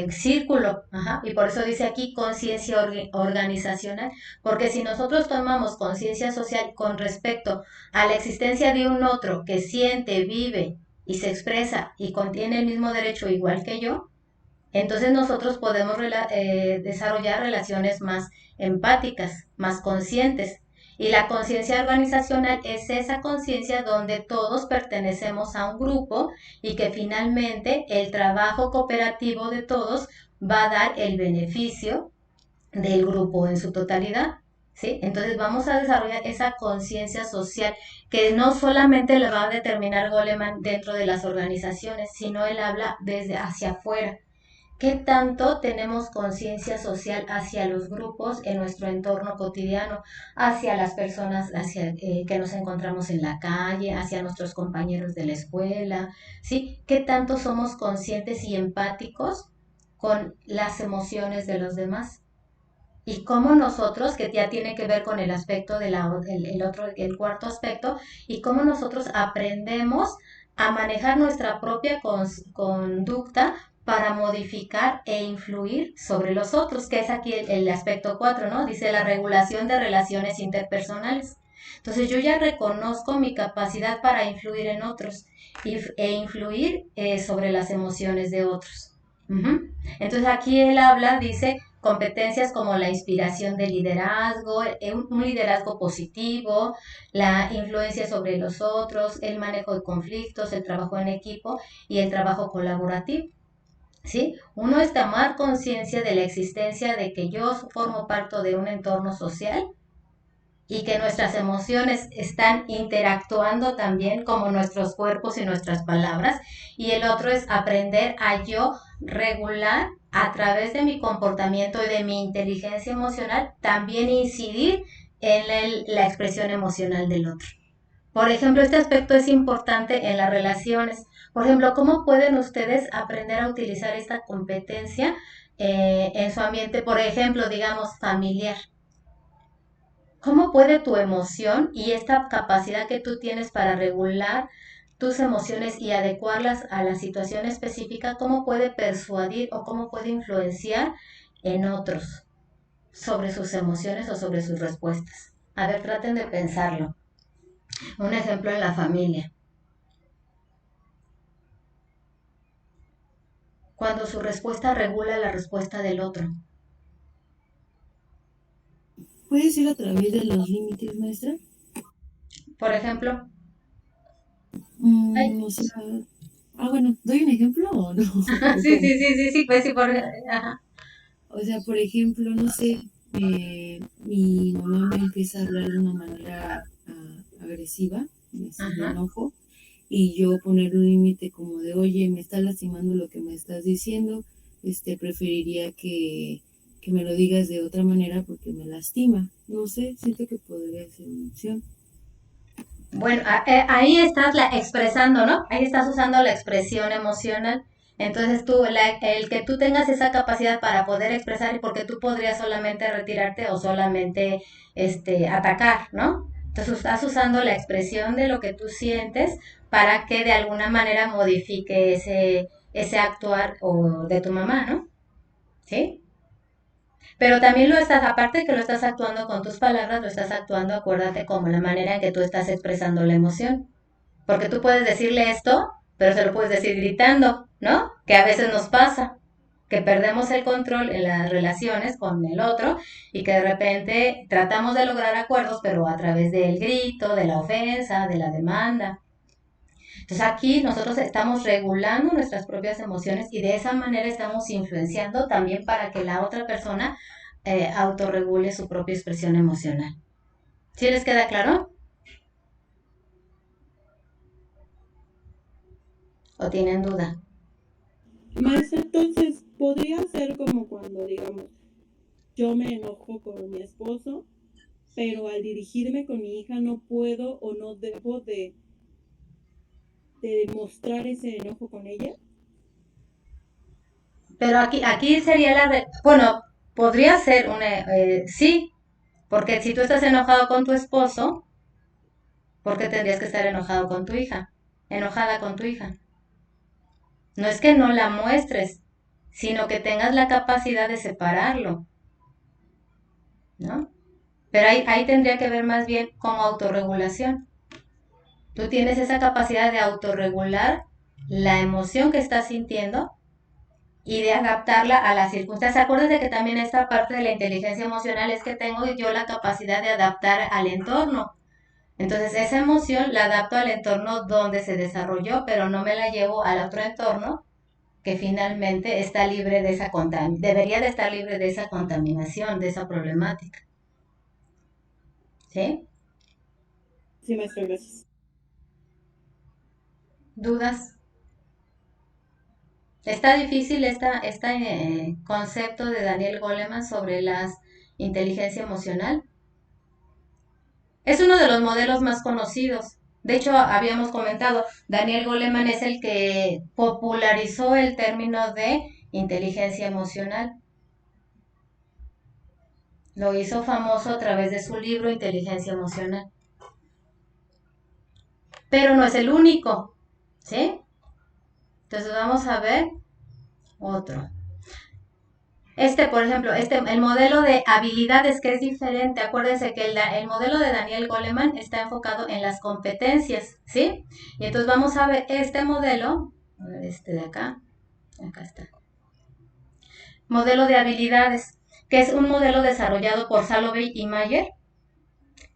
círculo. Ajá. Y por eso dice aquí conciencia organizacional, porque si nosotros tomamos conciencia social con respecto a la existencia de un otro que siente, vive y se expresa y contiene el mismo derecho igual que yo, entonces nosotros podemos desarrollar relaciones más empáticas, más conscientes. Y la conciencia organizacional es esa conciencia donde todos pertenecemos a un grupo y que finalmente el trabajo cooperativo de todos va a dar el beneficio del grupo en su totalidad. ¿Sí? Entonces vamos a desarrollar esa conciencia social que no solamente le va a determinar Goleman dentro de las organizaciones, sino él habla desde hacia afuera. ¿Qué tanto tenemos conciencia social hacia los grupos en nuestro entorno cotidiano, hacia las personas que nos encontramos en la calle, hacia nuestros compañeros de la escuela? ¿Sí? ¿Qué tanto somos conscientes y empáticos con las emociones de los demás? Y cómo nosotros, que ya tiene que ver con el aspecto de el cuarto aspecto, y cómo nosotros aprendemos a manejar nuestra propia conducta para modificar e influir sobre los otros, que es aquí el aspecto 4, ¿no? Dice la regulación de relaciones interpersonales. Entonces yo ya reconozco mi capacidad para influir en otros e influir sobre las emociones de otros. Uh-huh. Entonces aquí él habla, dice, competencias como la inspiración de liderazgo, un liderazgo positivo, la influencia sobre los otros, el manejo de conflictos, el trabajo en equipo y el trabajo colaborativo. ¿Sí? Uno es tomar conciencia de la existencia de que yo formo parte de un entorno social y que nuestras emociones están interactuando también como nuestros cuerpos y nuestras palabras. Y el otro es aprender a yo regular a través de mi comportamiento y de mi inteligencia emocional, también incidir en la expresión emocional del otro. Por ejemplo, este aspecto es importante en las relaciones. Por ejemplo, ¿cómo pueden ustedes aprender a utilizar esta competencia en su ambiente, por ejemplo, digamos, familiar? ¿Cómo puede tu emoción y esta capacidad que tú tienes para regular tus emociones y adecuarlas a la situación específica, cómo puede persuadir o cómo puede influenciar en otros sobre sus emociones o sobre sus respuestas? A ver, traten de pensarlo. Un ejemplo en la familia. Cuando su respuesta regula la respuesta del otro. ¿Puedes ir a través de los límites, maestra? Por ejemplo, ay, O sea, bueno, ¿doy un ejemplo o no? ¿O sí, cómo? sí, sí, sí, sí, pues sí, ajá, O sea, por ejemplo, no sé, mi mamá me empieza a hablar de una manera agresiva, así de ajá, enojo, y yo poner un límite como de, oye, me está lastimando lo que me estás diciendo, preferiría que me lo digas de otra manera porque me lastima. No sé, siento que podría ser una opción. Bueno, ahí estás expresando, ¿no? Ahí estás usando la expresión emocional. Entonces el que tú tengas esa capacidad para poder expresar y porque tú podrías solamente retirarte o solamente atacar, ¿no? Entonces estás usando la expresión de lo que tú sientes para que de alguna manera modifique ese actuar o de tu mamá, ¿no? ¿Sí? Pero también lo estás, aparte de que lo estás actuando con tus palabras, lo estás actuando, acuérdate, como la manera en que tú estás expresando la emoción. Porque tú puedes decirle esto, pero se lo puedes decir gritando, ¿no? Que a veces nos pasa, que perdemos el control en las relaciones con el otro y que de repente tratamos de lograr acuerdos, pero a través del grito, de la ofensa, de la demanda. Entonces aquí nosotros estamos regulando nuestras propias emociones y de esa manera estamos influenciando también para que la otra persona autorregule su propia expresión emocional. ¿Sí les queda claro? ¿O tienen duda? Maestra, entonces, podría ser como cuando, digamos, yo me enojo con mi esposo, pero al dirigirme con mi hija no puedo o no debo de demostrar ese enojo con ella. Pero aquí sería bueno, podría ser sí, porque si tú estás enojado con tu esposo, ¿por qué tendrías que estar enojado con tu hija? Enojada con tu hija. No es que no la muestres, sino que tengas la capacidad de separarlo, ¿no? Pero ahí tendría que ver más bien como autorregulación. Tú tienes esa capacidad de autorregular la emoción que estás sintiendo y de adaptarla a las circunstancias. Acuérdate que también esta parte de la inteligencia emocional es que tengo yo la capacidad de adaptar al entorno. Entonces esa emoción la adapto al entorno donde se desarrolló, pero no me la llevo al otro entorno que finalmente está libre de esa debería de estar libre de esa contaminación, de esa problemática. ¿Sí? Sí, maestra, gracias. ¿Dudas? Está difícil este concepto de Daniel Goleman sobre la inteligencia emocional. Es uno de los modelos más conocidos. De hecho, habíamos comentado, Daniel Goleman es el que popularizó el término de inteligencia emocional. Lo hizo famoso a través de su libro Inteligencia Emocional. Pero no es el único, ¿sí? Entonces vamos a ver otro. Por ejemplo, el modelo de habilidades que es diferente. Acuérdense que el modelo de Daniel Goleman está enfocado en las competencias, ¿sí? Y entonces vamos a ver este modelo, a ver de acá está. Modelo de habilidades, que es un modelo desarrollado por Salovey y Mayer,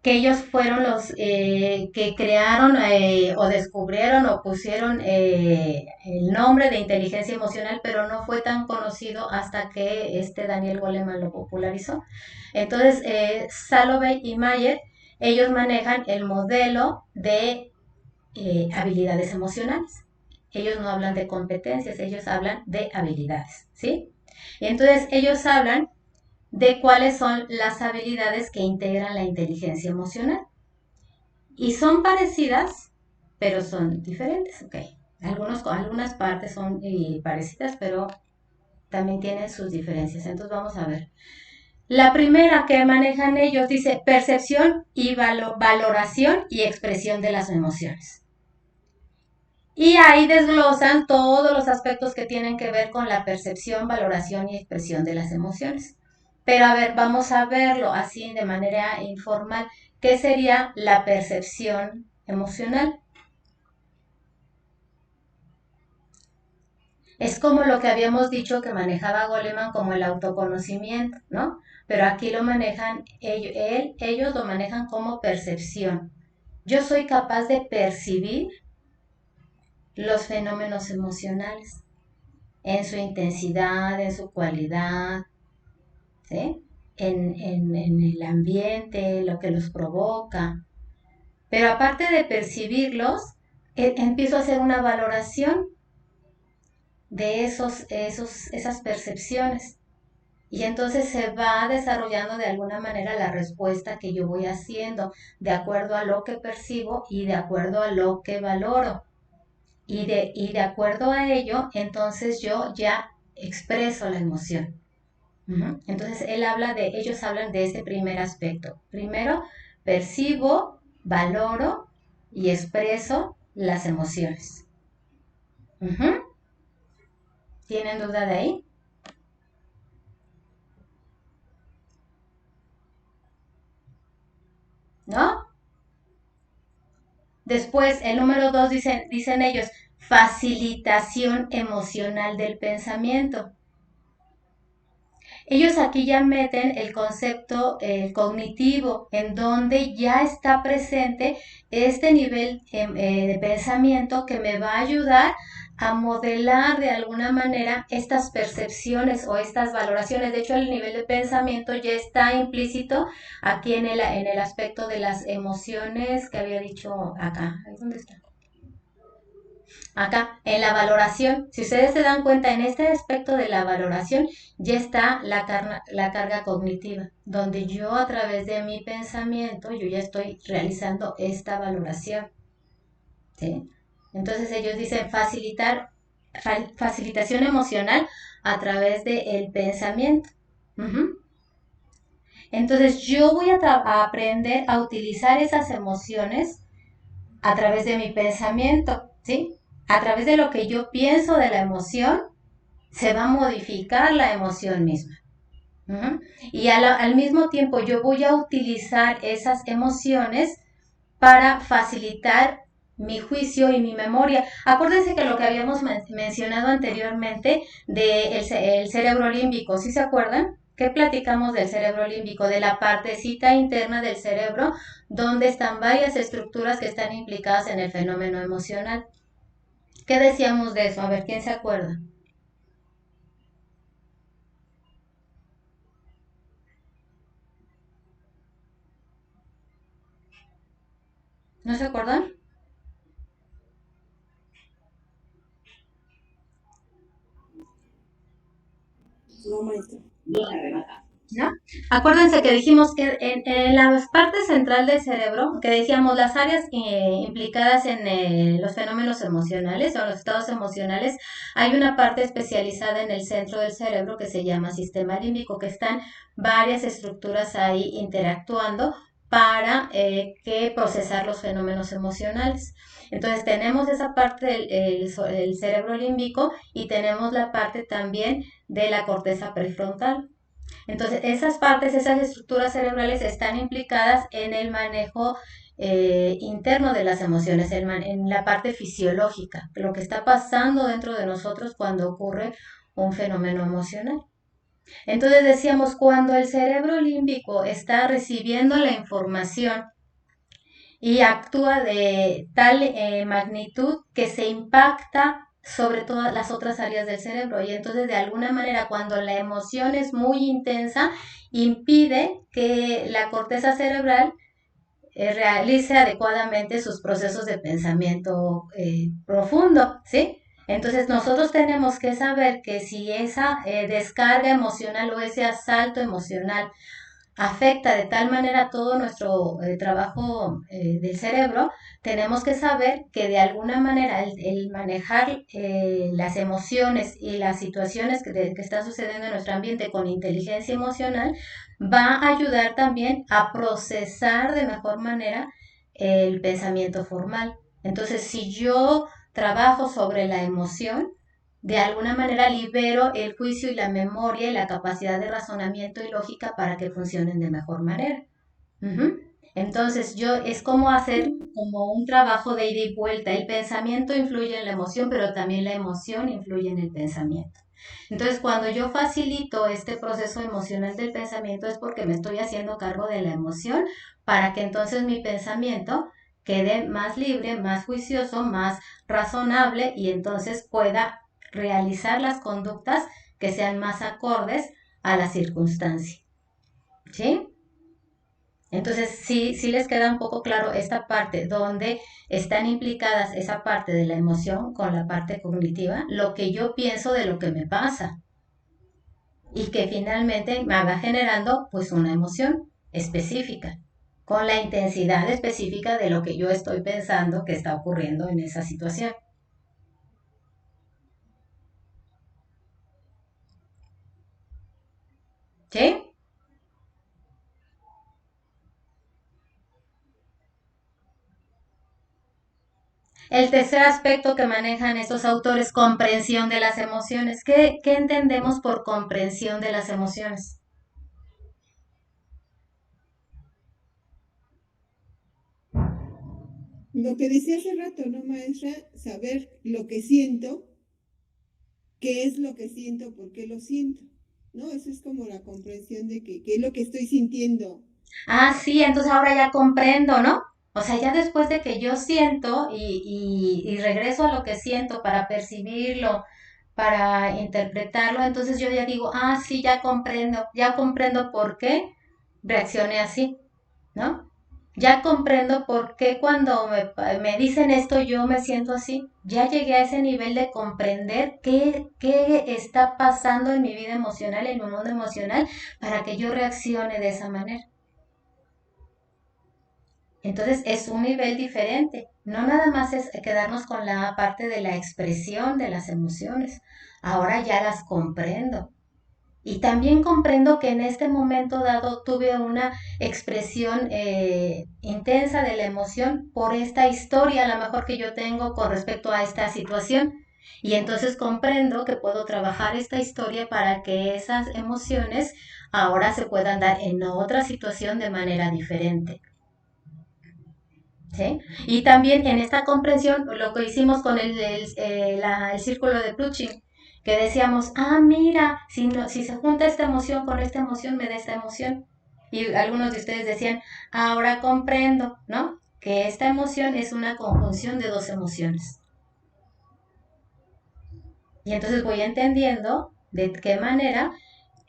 que ellos fueron los que crearon o descubrieron o pusieron el nombre de inteligencia emocional, pero no fue tan conocido hasta que Daniel Goleman lo popularizó. Entonces, Salovey y Mayer, ellos manejan el modelo de habilidades emocionales. Ellos no hablan de competencias, ellos hablan de habilidades, ¿sí? Y entonces ellos hablan de cuáles son las habilidades que integran la inteligencia emocional. Y son parecidas, pero son diferentes, ¿ok? Algunas partes son parecidas, pero también tienen sus diferencias. Entonces vamos a ver. La primera que manejan ellos dice percepción y valoración y expresión de las emociones. Y ahí desglosan todos los aspectos que tienen que ver con la percepción, valoración y expresión de las emociones. Pero a ver, vamos a verlo así de manera informal. ¿Qué sería la percepción emocional? Es como lo que habíamos dicho que manejaba Goleman como el autoconocimiento, ¿no? Pero aquí lo manejan, ellos lo manejan como percepción. Yo soy capaz de percibir los fenómenos emocionales en su intensidad, en su cualidad, ¿sí? En el ambiente, lo que los provoca. Pero aparte de percibirlos, empiezo a hacer una valoración. de esas percepciones. Y entonces se va desarrollando de alguna manera la respuesta que yo voy haciendo de acuerdo a lo que percibo y de acuerdo a lo que valoro. Y de acuerdo a ello, entonces yo ya expreso la emoción. Entonces ellos hablan de ese primer aspecto. Primero, percibo, valoro y expreso las emociones. ¿Tienen duda de ahí? ¿No? Después, el número 2 dicen ellos, facilitación emocional del pensamiento. Ellos aquí ya meten el concepto cognitivo, en donde ya está presente este nivel de pensamiento que me va a ayudar a modelar de alguna manera estas percepciones o estas valoraciones. De hecho, el nivel de pensamiento ya está implícito aquí en el aspecto de las emociones que había dicho acá. ¿Dónde está? Acá, en la valoración, si ustedes se dan cuenta, en este aspecto de la valoración ya está la carga cognitiva, donde yo a través de mi pensamiento, yo ya estoy realizando esta valoración. ¿Sí? Entonces ellos dicen facilitación emocional a través del pensamiento. Entonces yo voy a aprender a utilizar esas emociones a través de mi pensamiento, ¿sí? A través de lo que yo pienso de la emoción, se va a modificar la emoción misma. Y al mismo tiempo yo voy a utilizar esas emociones para facilitar mi juicio y mi memoria. Acuérdense que lo que habíamos mencionado anteriormente del cerebro límbico, ¿sí se acuerdan? ¿Qué platicamos del cerebro límbico? De la partecita interna del cerebro donde están varias estructuras que están implicadas en el fenómeno emocional. ¿Qué decíamos de eso? A ver, ¿quién se acuerda? ¿No se acuerdan? No, maestra. ¿No? Acuérdense que dijimos que en la parte central del cerebro, que decíamos las áreas implicadas en los fenómenos emocionales o los estados emocionales, hay una parte especializada en el centro del cerebro que se llama sistema límbico, que están varias estructuras ahí interactuando para que procesar los fenómenos emocionales. Entonces tenemos esa parte del cerebro límbico y tenemos la parte también de la corteza prefrontal. Entonces, esas partes, esas estructuras cerebrales están implicadas en el manejo interno de las emociones, en la parte fisiológica, lo que está pasando dentro de nosotros cuando ocurre un fenómeno emocional. Entonces decíamos, cuando el cerebro límbico está recibiendo la información y actúa de tal magnitud que se impacta sobre todas las otras áreas del cerebro y entonces de alguna manera cuando la emoción es muy intensa impide que la corteza cerebral realice adecuadamente sus procesos de pensamiento profundo, ¿sí? Entonces nosotros tenemos que saber que si esa descarga emocional o ese asalto emocional afecta de tal manera todo nuestro trabajo del cerebro, tenemos que saber que de alguna manera el manejar las emociones y las situaciones que están sucediendo en nuestro ambiente con inteligencia emocional va a ayudar también a procesar de mejor manera el pensamiento formal. Entonces, si yo trabajo sobre la emoción, de alguna manera libero el juicio y la memoria y la capacidad de razonamiento y lógica para que funcionen de mejor manera. Entonces, es como hacer como un trabajo de ida y vuelta. El pensamiento influye en la emoción, pero también la emoción influye en el pensamiento. Entonces, cuando yo facilito este proceso emocional del pensamiento es porque me estoy haciendo cargo de la emoción para que entonces mi pensamiento quede más libre, más juicioso, más razonable y entonces pueda realizar las conductas que sean más acordes a la circunstancia. ¿Sí? Entonces, sí les queda un poco claro esta parte donde están implicadas esa parte de la emoción con la parte cognitiva, lo que yo pienso de lo que me pasa y que finalmente me va generando pues una emoción específica, con la intensidad específica de lo que yo estoy pensando que está ocurriendo en esa situación. ¿Sí? El tercer aspecto que manejan estos autores, comprensión de las emociones. ¿Qué entendemos por comprensión de las emociones? Lo que decía hace rato, ¿no, maestra? Saber lo que siento, qué es lo que siento, por qué lo siento, ¿no? Eso es como la comprensión de que, qué es lo que estoy sintiendo. Ah, sí, entonces ahora ya comprendo, ¿no? O sea, ya después de que yo siento y regreso a lo que siento para percibirlo, para interpretarlo, entonces yo ya digo, ah, sí, ya comprendo por qué reaccioné así, ¿no? Ya comprendo por qué cuando me dicen esto yo me siento así. Ya llegué a ese nivel de comprender qué está pasando en mi vida emocional, en mi mundo emocional, para que yo reaccione de esa manera. Entonces es un nivel diferente. No nada más es quedarnos con la parte de la expresión de las emociones. Ahora ya las comprendo. Y también comprendo que en este momento dado tuve una expresión intensa de la emoción por esta historia, a lo mejor que yo tengo con respecto a esta situación. Y entonces comprendo que puedo trabajar esta historia para que esas emociones ahora se puedan dar en otra situación de manera diferente. ¿Sí? Y también en esta comprensión, lo que hicimos con el círculo de Plushing, que decíamos, ah, mira, si se junta esta emoción con esta emoción, me da esta emoción. Y algunos de ustedes decían, ahora comprendo, ¿no? Que esta emoción es una conjunción de dos emociones. Y entonces voy entendiendo de qué manera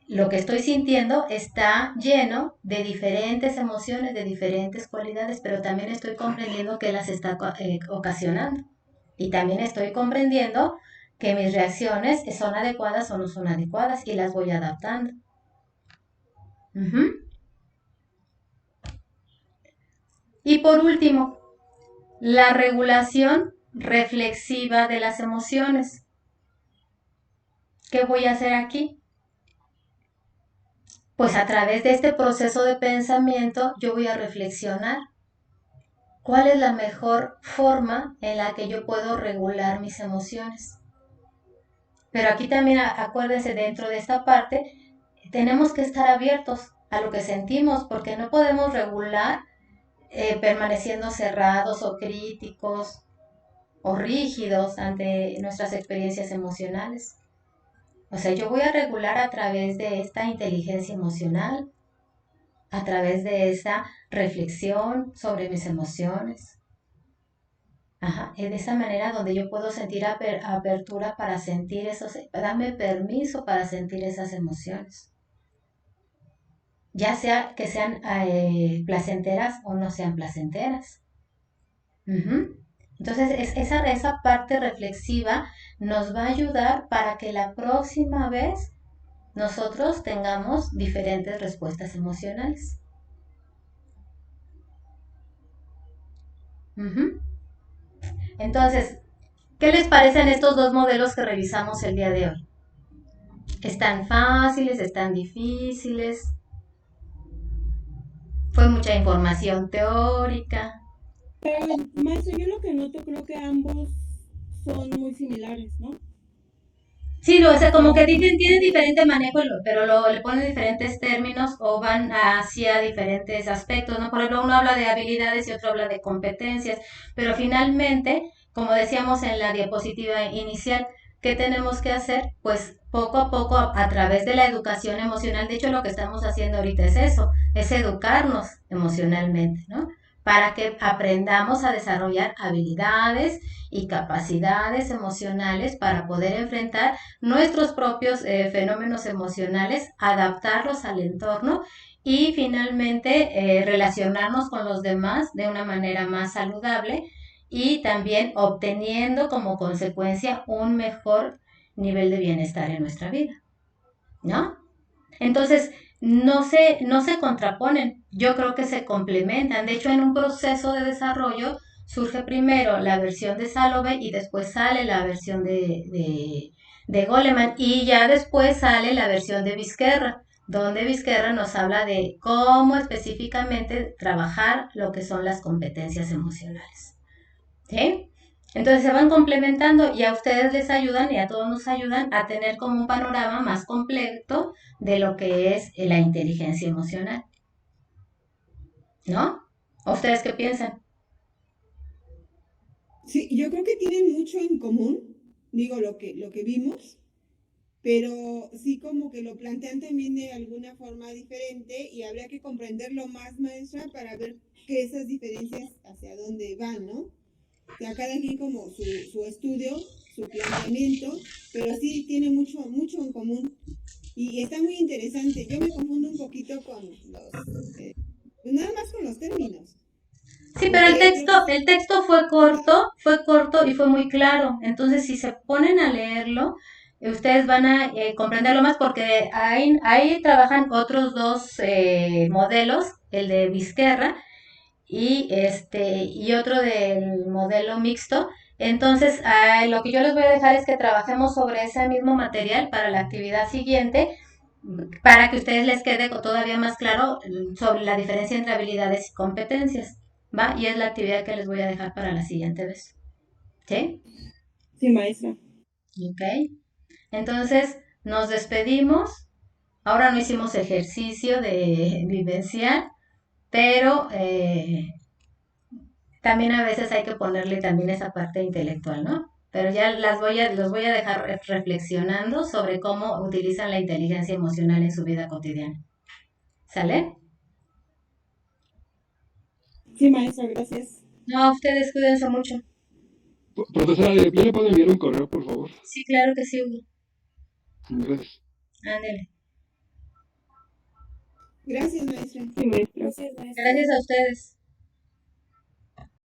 lo que estoy sintiendo está lleno de diferentes emociones, de diferentes cualidades, pero también estoy comprendiendo que las está ocasionando. Y también estoy comprendiendo que mis reacciones son adecuadas o no son adecuadas y las voy adaptando. Uh-huh. Y por último, la regulación reflexiva de las emociones. ¿Qué voy a hacer aquí? Pues a través de este proceso de pensamiento yo voy a reflexionar cuál es la mejor forma en la que yo puedo regular mis emociones. Pero aquí también acuérdense, dentro de esta parte tenemos que estar abiertos a lo que sentimos porque no podemos regular permaneciendo cerrados o críticos o rígidos ante nuestras experiencias emocionales. O sea, yo voy a regular a través de esta inteligencia emocional, a través de esa reflexión sobre mis emociones. Ajá, es de esa manera donde yo puedo sentir apertura para sentir darme permiso para sentir esas emociones. Ya sea que sean placenteras o no sean placenteras. Uh-huh. Entonces, esa parte reflexiva nos va a ayudar para que la próxima vez nosotros tengamos diferentes respuestas emocionales. Uh-huh. Entonces, ¿qué les parecen estos dos modelos que revisamos el día de hoy? ¿Están fáciles? ¿Están difíciles? ¿Fue mucha información teórica? Pero, maestro, yo lo que noto, creo que ambos son muy similares, ¿no? Sí, o sea, como que tienen diferente manejo, pero le ponen diferentes términos o van hacia diferentes aspectos, ¿no? Por ejemplo, uno habla de habilidades y otro habla de competencias, pero finalmente, como decíamos en la diapositiva inicial, ¿qué tenemos que hacer? Pues poco a poco, a través de la educación emocional, de hecho lo que estamos haciendo ahorita es eso, es educarnos emocionalmente, ¿no? Para que aprendamos a desarrollar habilidades y capacidades emocionales para poder enfrentar nuestros propios fenómenos emocionales, adaptarlos al entorno y finalmente relacionarnos con los demás de una manera más saludable y también obteniendo como consecuencia un mejor nivel de bienestar en nuestra vida, ¿no? Entonces, no se contraponen, yo creo que se complementan. De hecho, en un proceso de desarrollo surge primero la versión de Salovey y después sale la versión de Goleman y ya después sale la versión de Vizquerra, donde Vizquerra nos habla de cómo específicamente trabajar lo que son las competencias emocionales. ¿Sí? Entonces se van complementando y a ustedes les ayudan y a todos nos ayudan a tener como un panorama más completo de lo que es la inteligencia emocional, ¿no? ¿Ustedes qué piensan? Sí, yo creo que tienen mucho en común, digo lo que vimos, pero sí como que lo plantean también de alguna forma diferente y habría que comprenderlo más, maestra, para ver que esas diferencias hacia dónde van, ¿no? O sea, cada quien como su estudio, su planteamiento, pero sí tiene mucho en común y está muy interesante. Yo me confundo un poquito con nada más con los términos, Sí, pero porque creo que el texto ajá, fue corto y fue muy claro. Entonces, si se ponen a leerlo, ustedes van a comprenderlo más porque ahí trabajan otros dos modelos, el de Vizquerra y otro del modelo mixto. Entonces, lo que yo les voy a dejar es que trabajemos sobre ese mismo material para la actividad siguiente, para que a ustedes les quede todavía más claro sobre la diferencia entre habilidades y competencias, ¿va? Y es la actividad que les voy a dejar para la siguiente vez, ¿sí? Sí, maestra. Ok. Entonces, nos despedimos. Ahora no hicimos ejercicio de vivencial, pero también a veces hay que ponerle también esa parte intelectual, ¿no? Pero ya los voy a dejar reflexionando sobre cómo utilizan la inteligencia emocional en su vida cotidiana. ¿Sale? Sí, maestra, gracias. No, ustedes cuídense mucho. Profesora, ¿yo le puedo enviar un correo, por favor? Sí, claro que sí, Hugo. Gracias. Ándele. gracias, maestra. Sí, maestra. Gracias, maestra. Gracias a ustedes.